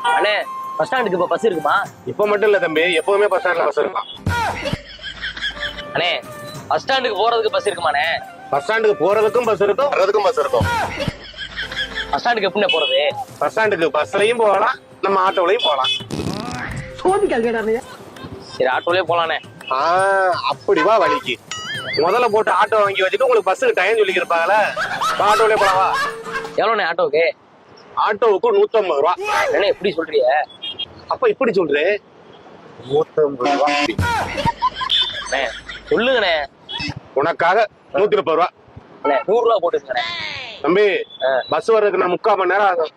அண்ணே பஸ் ஸ்டாண்டுக்கு இப்ப பஸ் இருக்குமா? இப்ப மட்டும் இல்ல தம்பி, எப்பவுமே பஸ் ஸ்டாண்ட்ல பஸ் இருக்கும். அண்ணே பஸ் ஸ்டாண்டுக்கு போறதுக்கு பஸ் இருக்குமாண்ணே? பஸ் ஸ்டாண்டுக்கு போறதுக்கும் பஸ் இருக்கும், வர்றதுக்கும் பஸ் இருக்கும். பஸ் ஸ்டாண்டுக்கு எப்படிண்ணே போறது? பஸ் ஸ்டாண்டுக்கு பஸ்லயும் போகலாம், நம்ம ஆட்டோலயும் போகலாம். சரி ஆட்டோலயே போலானே. அப்படி வா வழிக்கு. முதல்ல போட்டு ஆட்டோ வாங்கி வச்சுட்டு உங்களுக்கு பஸ்ஸுக்கு டைம் சொல்லி இருப்பாங்களே, ஆட்டோலயே போலாவா? எவ்வளோண்ணே ஆட்டோவுக்கு? ஆட்டோவுக்கு 150 ரூபா. என்ன எப்படி சொல்றீங்க? அப்ப இப்படி சொல்றேன், 150 ரூபா. அண்ணே சொல்லுங்கண்ணே. உனக்காக 130 ரூபா. அண்ணே 100 ரூபா போட்டுருக்கண்ணே. தம்பி பஸ் வர்றதுக்கு நான் 3/4 மணி நேரம் ஆகும்.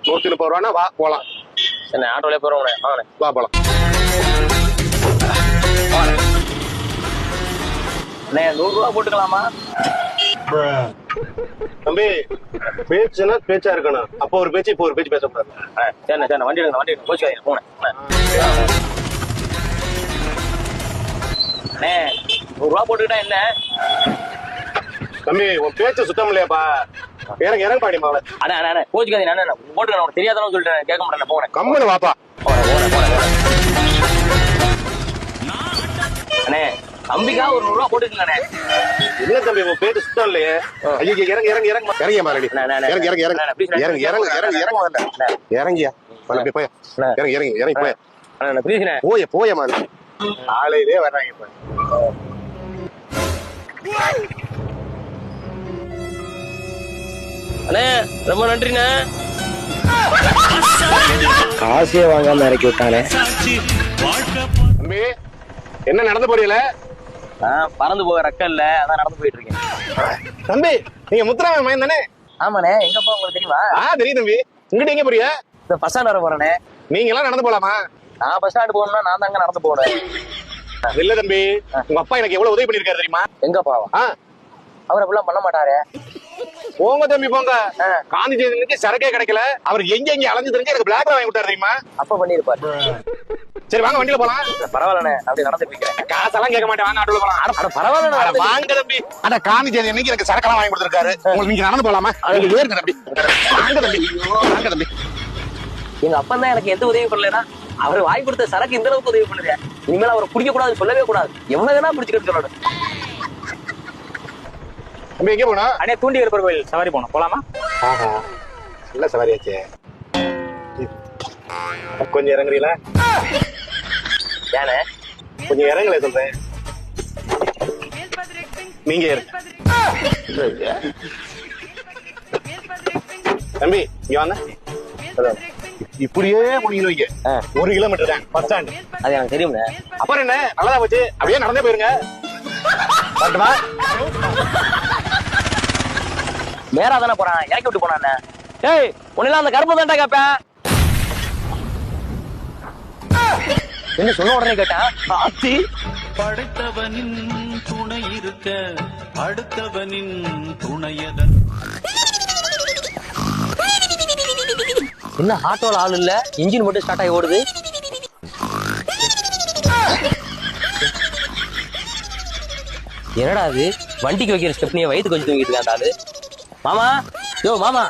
130 ரூபானா வா போலாம். சரி ஆட்டோலயே போறோம்ண்ணே. வாங்கண்ணே வா போலாம். அண்ணே 100 ரூபா போட்டுக்கலாமா? தம்பி பேச்சுன்னா பேச்சா இருக்கணும். அப்போ ஒரு பேச்சு, இப்போ ஒரு பேச்சு பேசக்கூடாது. சரிண்ணே சரிண்ணே வண்டி எடுங்க வண்டி எடுங்க. போச்சுக்காதீங்க போனேன். அண்ணே 100 ரூபா போட்டுக்கிட்டா என்ன? தம்பி உன் பேச்சு சுத்தம் இல்லையாப்பா. இறங்க இறங்க பாடி மாவள. அண்ணே அண்ணே அண்ணே போச்சுக்காதீங்க. அண்ணே போட்டுக்கிறேன். உனக்கு தெரியாதானு சொல்லிட்டு கேட்க மாட்டேன். போனேன் கம்முனு வாப்பா. அண்ணே தம்பிக்கா ஒரு 100 ரூபா போட்டுக்கலாண்ணே. இல்ல தம்பி உன் பேச்சு சுத்தம் இல்லையே. ஐயோ இறங்க இறங்க இறங்க இறங்கியா மாரடி. இறங்க இறங்க இறங்க இறங்க இறங்க இறங்க இறங்க வரல. இறங்கியா போய் போய் இறங்க இறங்க இறங்க போய். அண்ணே ப்ளீஸ்ண்ணே. போய போய மாரடி. ஆளையிலே வர்றாங்க இப்ப. அண்ணே ரொம்ப நன்றிண்ணே. காசே வாங்காம இறக்கி விட்டானே. தம்பி என்ன நடந்து போறீல? பறந்து போக ரெக்கம் இல்ல, அதான் நடந்து போயிட்டு இருக்கேன். தம்பி நீங்க முத்துராமன் மகன் தானே? ஆமாண்ணே. எங்கப்பா உங்களுக்கு தெரியுமா? தெரியும் தம்பி. இங்கிட்ட எங்க போறிய? இந்த பஸ் ஸ்டாண்ட் வர போறேனே. நீங்க எல்லாம் நடந்து போலாமா? நான் பஸ் ஸ்டாண்ட் போகணும்னா நான் தாங்க நடந்து போனேன். இல்ல தம்பி, உங்க அப்பா எனக்கு எவ்வளவு உதவி பண்ணிருக்காரு தெரியுமா? எங்கப்பாவா? அவர் அப்படிலாம் பண்ண மாட்டாரு. போங்க தம்பி போங்க. காந்தி ஜெயந்திக்கு சரக்கே கிடைக்கல, அவர் எங்க அலைஞ்சு தெரிஞ்சு எனக்கு பிளாக்ல வாங்கி விட்டாரு தெரியுமா? அப்ப பண்ணிருப்பாரு. சரி வாங்க வண்டியில போலாம். பரவாயில்லண்ணே அப்படி நடந்து போய்க்கிறேன். காசெல்லாம் கேட்க மாட்டேன், வாங்க ஆட்டோல போலாம். அட பரவாயில்ல வாங்க தம்பி. அட காந்தி ஜெயந்தி அன்னைக்கு எனக்கு சரக்கெல்லாம் வாங்கி கொடுத்துருக்காரு. உங்களுக்கு நீங்க நடந்து போலாமா? ஏறுங்க தம்பி. வாங்க தம்பி வாங்க தம்பி. எங்க அப்பா தான் எனக்கு எந்த உதவி பண்ணலன்னா, அவர் வாங்கி கொடுத்த சரக்கு இந்த அளவுக்கு உதவி பண்ணுது. இனிமேல் அவரை குடிக்க கூடாது, சொல்லவே கூடாது. எவ்வளவு வேணா குடிச்சுக்கிட்டு சொல்லணும். தம்பி எங்க போனா? அண்ணே தூண்டி கருப்பர் கோயில் சவாரி போனோம், போலாமா? நல்ல சவாரியாச்சே. கொஞ்சம் இறங்குறீங்களா? ஏனே கொஞ்சம் இறங்கல சொல்றேன். நீங்க தம்பி இங்க வாங்க. இப்படியே முடிக்கணும். வைங்க 1 கிலோமீட்டர் தான் பஸ் ஸ்டாண்ட். அது எனக்கு தெரியும்ண்ணே. அப்புறம் என்ன நல்லதா போச்சு, அப்படியே நடந்தே போயிருங்க. வரட்டுமா? நேரா தானே போறான், இறக்கி விட்டு போனானே. ஏய் உன்னெல்லாம் அந்த கருப்பு தான்டா கேப்பேன். என்ன சொன்ன உடனே கேட்டேன். ஆத்தி படைத்தவனின் துணை இருக்க அடுத்தவனின் துணையதன். என்ன ஆட்டோல ஆள் இல்ல, இன்ஜின் மட்டும் ஸ்டார்ட் ஆகி ஓடுது. என்னடா அது, வண்டிக்கு வைக்கிற ஸ்டெப்னியை வயிற்றுக்கு வச்சு தூங்கிட்டு இருக்கான் ஆளு. மாமா யோ மாமா.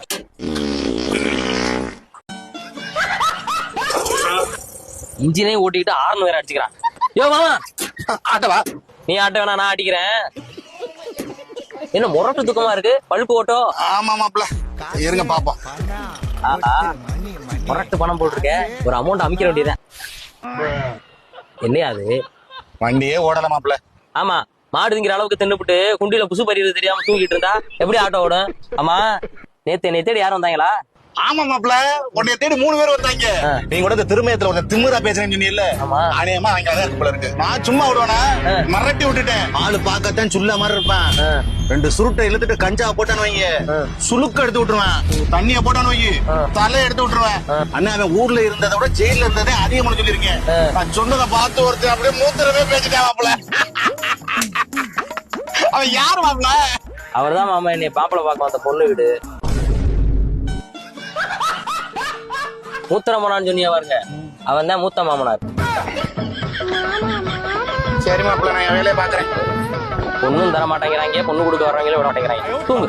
இன்ஜினே ஓட்டிக்கிட்டு ஆர்ன் வேற அடிச்சுக்கிறான். யோ மாமா ஆட்டவா? நீ ஆட்ட வேணா, நான் ஆட்டிக்கிறேன். என்ன முரட்டு துக்கமா இருக்கு, பழுப்பு ஓட்டோ? ஆமா மாப்ள, இருங்க பாப்போம். முரட்டு பணம் போட்டிருக்க, ஒரு அமௌண்ட் அமைக்கிற வேண்டியதான். என்னையா அது, வண்டியே ஓடல மாப்ள. ஆமா மாடுங்கிற அளவுக்கு தின்னுபிட்டு குண்டியில புசு பறிவது தெரியாம தூங்கிட்டு இருந்தா எப்படி ஆட்டோ ஓடும்? ஆமா நேத்து தேடி யாரும் வந்தாங்களா? ஆமா மாப்ள, உன்னைய தேடி 3 பேர் வந்தாங்க. நீங்க கூட இந்த திருமயத்துல ஒரு திமிரா பேசுறேன்னு சொன்னீங்கல்ல, ஆணையமா அவங்க போல இருக்கு. நான் சும்மா விடுவேனா, மிரட்டி விட்டுட்டேன். ஆளு பாக்கத்தான் சுள்ள மாதிரி இருப்பான். 2 சுருட்டை இழுத்துட்டு கஞ்சா போட்டான்னு வைங்க, சுளுக்க எடுத்து விட்டுருவேன். தண்ணிய போட்டான்னு வை, தலை எடுத்து விட்டுருவேன். அண்ணா அவன் ஊர்ல இருந்ததை விட ஜெயில இருந்ததே அதிகமான சொல்லிருக்கேன். நான் சொன்னதை பார்த்து ஒருத்தர் அப்படியே மூத்திரமே பேசிட்டேன் மாப்ள. அவன் யாரு மாப்ள? அவர்தான் மாமா என்னை பாப்பல பார்க்க வந்த பொண்ணு வீடு. மூத்திர மாமனான்னு சொன்னியா பாருங்க, அவன் தான் மூத்த மாமனார். சரி மாப்ள, நான் வேலையை பாக்குறேன். பொண்ணும் தர மாட்டேங்கிறாங்க, பொண்ணு கொடுக்க வர்றவங்களே விட மாட்டேங்கிறாங்க. தூங்கு.